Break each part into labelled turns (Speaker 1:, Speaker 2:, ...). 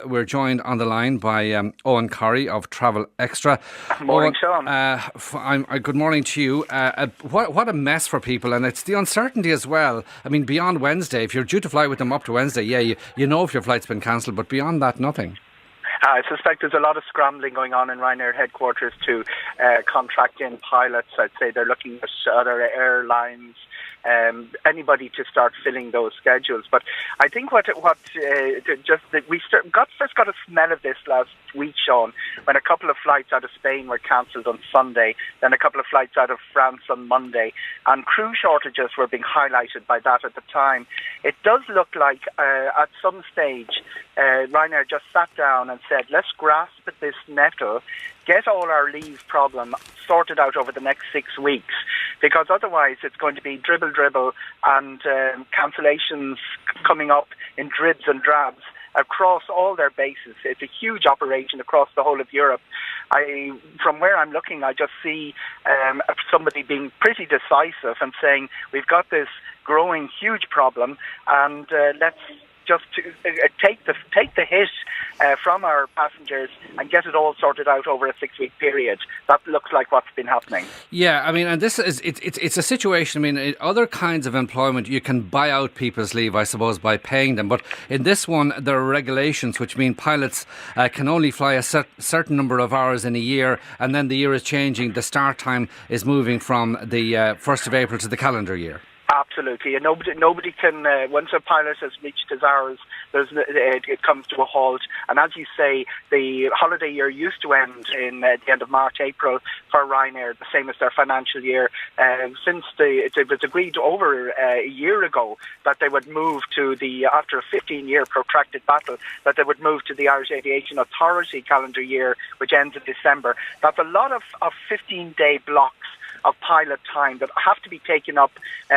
Speaker 1: we're joined on the line by Eoghan Corry of Travel Extra.
Speaker 2: Morning, Sean.
Speaker 1: Good morning to you. What a mess for people, and it's the uncertainty as well. I mean, beyond Wednesday, if you're due to fly with them up to Wednesday, you know if your flight's been cancelled, but beyond that, nothing.
Speaker 2: I suspect there's a lot of scrambling going on in Ryanair headquarters to contract in pilots. I'd say they're looking at other airlines, anybody to start filling those schedules. But I think first got a smell of this last week, Sean, when a couple of flights out of Spain were cancelled on Sunday, then a couple of flights out of France on Monday, and crew shortages were being highlighted by that at the time. It does look like at some stage Ryanair just sat down and said, let's grasp at this nettle, get all our leave problem sorted out over the next 6 weeks, because otherwise it's going to be dribble and cancellations coming up in dribs and drabs across all their bases. It's a huge operation across the whole of Europe. From where I'm looking, I just see somebody being pretty decisive and saying, we've got this growing huge problem, and let's just take the hit from our passengers and get it all sorted out over a 6-week period. That looks like what's been happening.
Speaker 1: Yeah, I mean, and this is it's a situation. I mean, in other kinds of employment, you can buy out people's leave, I suppose, by paying them. But in this one, there are regulations which mean pilots can only fly a certain number of hours in a year, and then the year is changing. The start time is moving from the 1st of April to the calendar year.
Speaker 2: Absolutely, and nobody can. Once a pilot has reached his hours, it comes to a halt. And as you say, the holiday year used to end in the end of March, April for Ryanair, the same as their financial year. Since it was agreed over a year ago that they would move to after a 15-year protracted battle, that they would move to the Irish Aviation Authority calendar year, which ends in December. That's a lot of 15-day blocks of pilot time that have to be taken up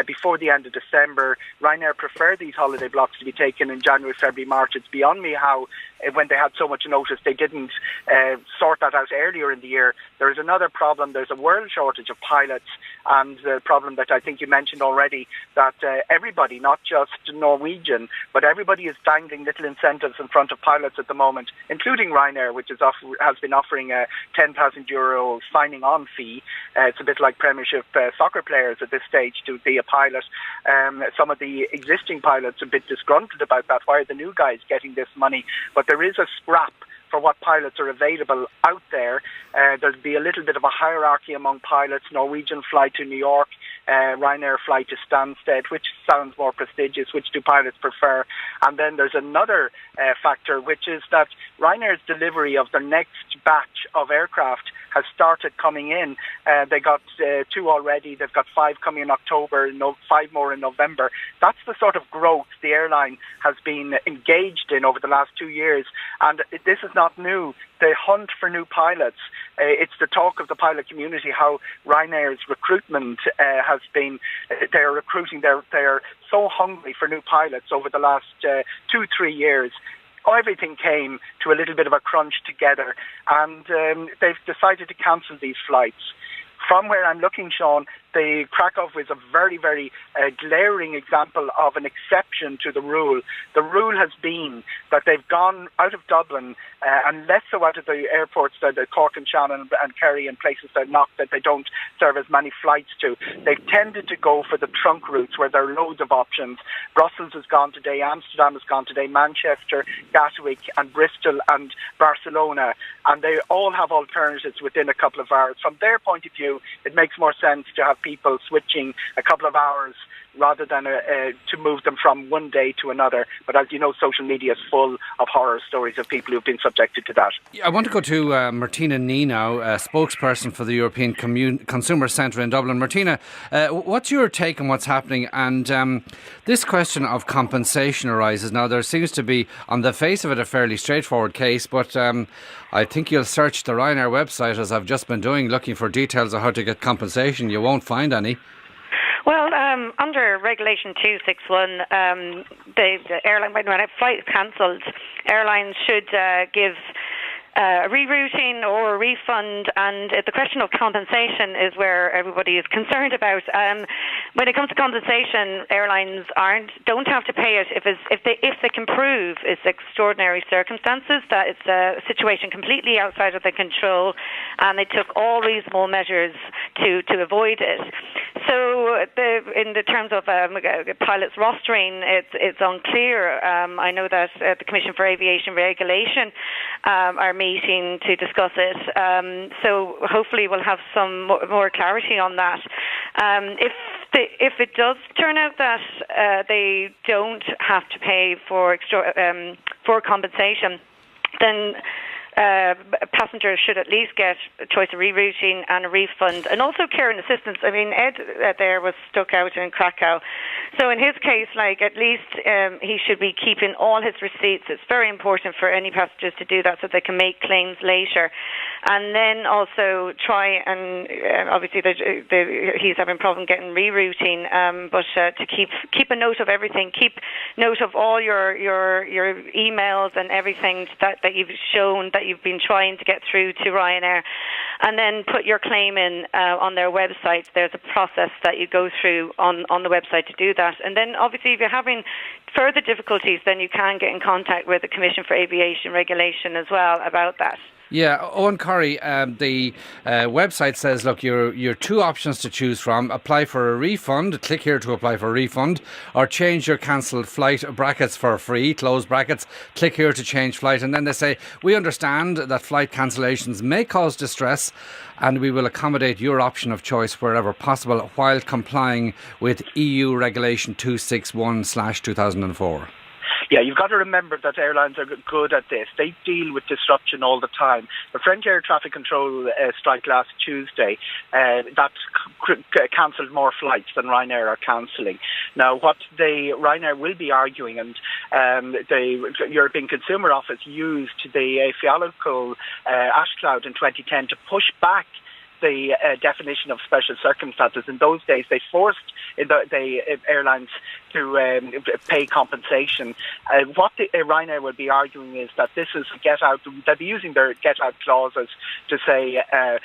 Speaker 2: before the end of December. Ryanair prefer these holiday blocks to be taken in January, February, March. It's beyond me how, when they had so much notice, they didn't sort that out earlier in the year. There is another problem. There's a world shortage of pilots, and the problem that I think you mentioned already, that everybody, not just Norwegian, but everybody is dangling little incentives in front of pilots at the moment, including Ryanair, which has been offering a €10,000 signing on fee. It's a bit like Premiership soccer players at this stage to be a pilot. Some of the existing pilots are a bit disgruntled about that. Why are the new guys getting this money? But there is a scrap for what pilots are available out there. There'll be a little bit of a hierarchy among pilots. Norwegian fly to New York, Ryanair fly to Stansted, which sounds more prestigious. Which do pilots prefer? And then there's another factor, which is that Ryanair's delivery of the next batch of aircraft has started coming in. They got 2 already. They've got 5 coming in October, 5 more in November. That's the sort of growth the airline has been engaged in over the last 2 years. And this is not new. The hunt for new pilots, it's the talk of the pilot community, how Ryanair's recruitment has been, they're recruiting, they're so hungry for new pilots over the last 2-3 years. Everything came to a little bit of a crunch together, and they've decided to cancel these flights. From where I'm looking, Sean, the Krakow is a very, very glaring example of an exception to the rule. The rule has been that they've gone out of Dublin and less so out of the airports that Cork and Shannon and Kerry and places that they don't serve as many flights to. They've tended to go for the trunk routes where there are loads of options. Brussels has gone today, Amsterdam has gone today, Manchester, Gatwick and Bristol and Barcelona, and they all have alternatives within a couple of hours. From their point of view, it makes more sense to have people switching a couple of hours rather than to move them from one day to another. But as you know, social media is full of horror stories of people who've been subjected to that.
Speaker 1: I want to go to Martina Nee now, spokesperson for the European Consumer Centre in Dublin. Martina, what's your take on what's happening? And this question of compensation arises. Now, there seems to be, on the face of it, a fairly straightforward case, but I think you'll search the Ryanair website, as I've just been doing, looking for details of how to get compensation. You won't find any.
Speaker 3: Well, under Regulation 261, the airline, when a flight is cancelled, airlines should give a rerouting or a refund, and the question of compensation is where everybody is concerned about. when it comes to compensation, airlines don't have to pay it if they can prove it's extraordinary circumstances, that it's a situation completely outside of their control, and they took all reasonable measures to avoid it. So, in the terms of pilots rostering, it's unclear. I know that the Commission for Aviation Regulation are meeting to discuss it. So hopefully we'll have some more clarity on that. If it does turn out that they don't have to pay for compensation, then passengers should at least get a choice of rerouting and a refund, and also care and assistance. I mean, Ed there was stuck out in Krakow, so in his case, at least he should be keeping all his receipts. It's very important for any passengers to do that so they can make claims later, and then also try and obviously he's having a problem getting rerouting, but to keep a note of everything, keep note of all your emails and everything that you've shown that you've been trying to get through to Ryanair, and then put your claim in on their website. There's a process that you go through on the website to do that. And then obviously if you're having further difficulties, then you can get in contact with the Commission for Aviation Regulation as well about that.
Speaker 1: Yeah, Eoghan Corry, the website says, look, you're two options to choose from. Apply for a refund, click here to apply for a refund, or change your cancelled flight, brackets for free, close brackets, click here to change flight. And then they say, we understand that flight cancellations may cause distress, and we will accommodate your option of choice wherever possible while complying with EU Regulation 261/2004.
Speaker 2: Yeah, you've got to remember that airlines are good at this. They deal with disruption all the time. The French air traffic control strike last Tuesday, that cancelled more flights than Ryanair are cancelling. Now, what Ryanair will be arguing, and the European Consumer Office used the fiolocal ash cloud in 2010 to push back the definition of special circumstances. In those days, they forced the airlines to pay compensation. What Ryanair would be arguing is that this is get-out. They'll be using their get-out clauses to say that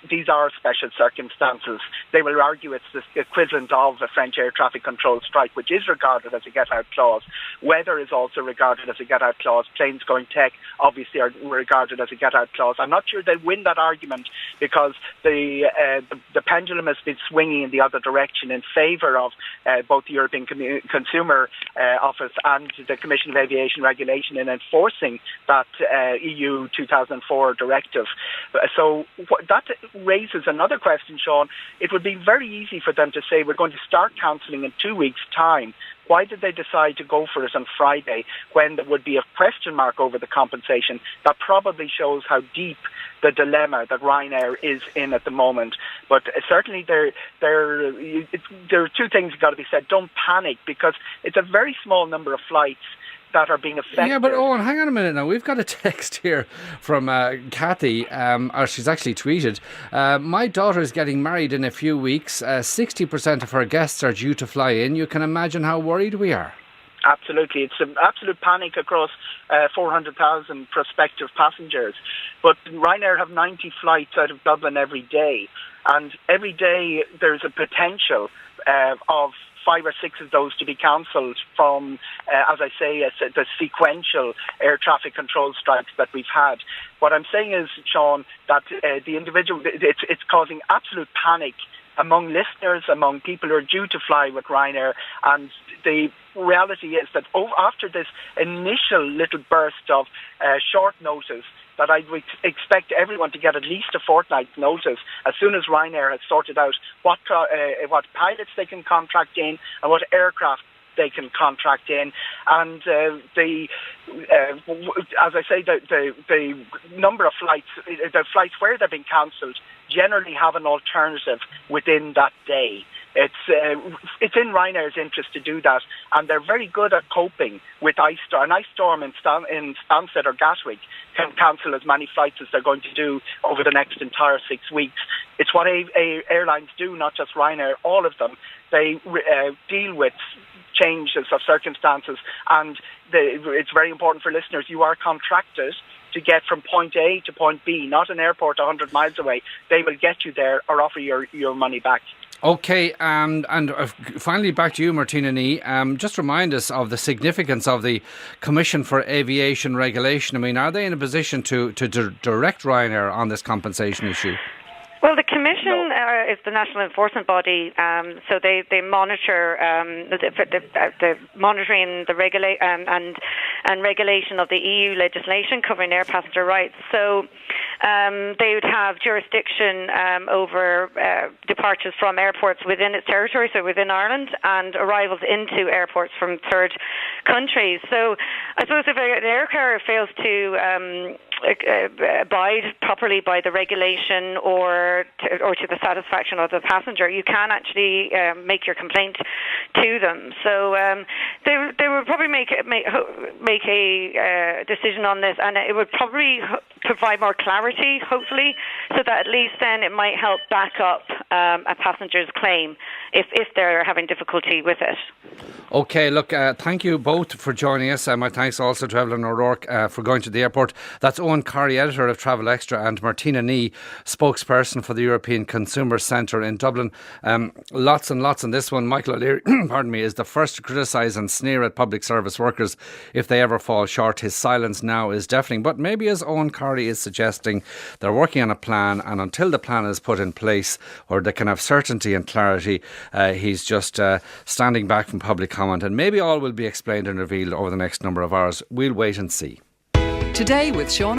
Speaker 2: these are special circumstances. They will argue it's the equivalent of a French air traffic control strike, which is regarded as a get-out clause. Weather is also regarded as a get-out clause. Planes going tech obviously are regarded as a get-out clause. I'm not sure they win that argument because the pendulum has been swinging in the other direction in favour of both the European Consumer Office and the Commission of Aviation Regulation in enforcing that EU 2004 directive. So that raises another question, Sean. It would be very easy for them to say we're going to start cancelling in 2 weeks' time. Why did they decide to go for it on Friday when there would be a question mark over the compensation? That probably shows how deep the dilemma that Ryanair is in at the moment. But certainly there are two things that got to be said. Don't panic, because it's a very small number of flights that are being affected.
Speaker 1: Yeah, but Eoghan, hang on a minute now. We've got a text here from Kathy, or she's actually tweeted, my daughter is getting married in a few weeks. 60% of her guests are due to fly in. You can imagine how worried we are.
Speaker 2: Absolutely. It's an absolute panic across 400,000 prospective passengers. But Ryanair have 90 flights out of Dublin every day. And every day there's a potential of 5 or 6 of those to be cancelled from, as I say, the sequential air traffic control strikes that we've had. What I'm saying is, Sean, that the individual, it's causing absolute panic among listeners, among people who are due to fly with Ryanair, and the reality is that after this initial little burst of short notice, that I would expect everyone to get at least a fortnight's notice as soon as Ryanair has sorted out what pilots they can contract in and what aircraft they can contract in. And as I say, the number of flights, the flights where they've been cancelled, generally have an alternative within that day. It's in Ryanair's interest to do that, and they're very good at coping with ice storm. An ice storm in Stansted or Gatwick can cancel as many flights as they're going to do over the next entire 6 weeks. It's what airlines do, not just Ryanair, all of them. They deal with changes of circumstances, and it's very important for listeners. You are contracted to get from point A to point B, not an airport 100 miles away. They will get you there or offer your money back.
Speaker 1: Okay, and finally back to you, Martina Nee. Just remind us of the significance of the Commission for Aviation Regulation. I mean, are they in a position to direct Ryanair on this compensation issue?
Speaker 3: Well, the Commission is the national enforcement body, so they monitor the monitoring and regulation of the EU legislation covering air passenger rights. So they would have jurisdiction over departures from airports within its territory, so within Ireland, and arrivals into airports from third countries. So I suppose if an air carrier fails to abide properly by the regulation or to the satisfaction of the passenger, you can actually make your complaint to them. So they would probably make a decision on this, and it would probably provide more clarity, hopefully, so that at least then it might help back up a passenger's claim if they're having difficulty with it.
Speaker 1: Okay, look, thank you both for joining us. My thanks also to Evelyn O'Rourke for going to the airport. That's Eoghan Corry, editor of Travel Extra, and Martina Nee, spokesperson for the European Consumer Centre in Dublin. Lots and lots on this one. Michael O'Leary, pardon me, is the first to criticise and sneer at public service workers if they ever fall short. His silence now is deafening. But maybe, as Eoghan Corry is suggesting, they're working on a plan, and until the plan is put in place or they can have certainty and clarity, he's just standing back from public comment, and maybe all will be explained and revealed over the next number of hours. We'll wait and see.
Speaker 4: Today with Sean